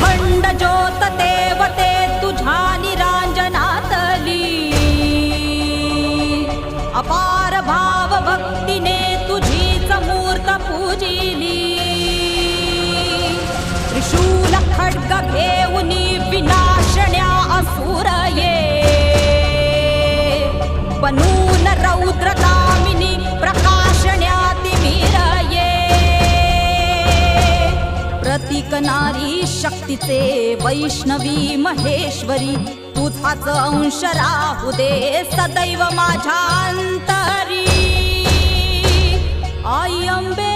अखंड ज्योत देवते तुझ्या निरांजनातली, अपार भाव भक्तीने तुझीच मूर्त पूजिली। त्रिशूल खड्ग घेऊनी विनाशण्या असुर ये, बनून रौद्र कामिनी प्रकाशण्या तिमिर ये। प्रतीक नारी शक्तीचे वैष्णवी महेश्वरी, तुझाच अंश राहू दे सदैव माझ्या अंतरी। आई अंबे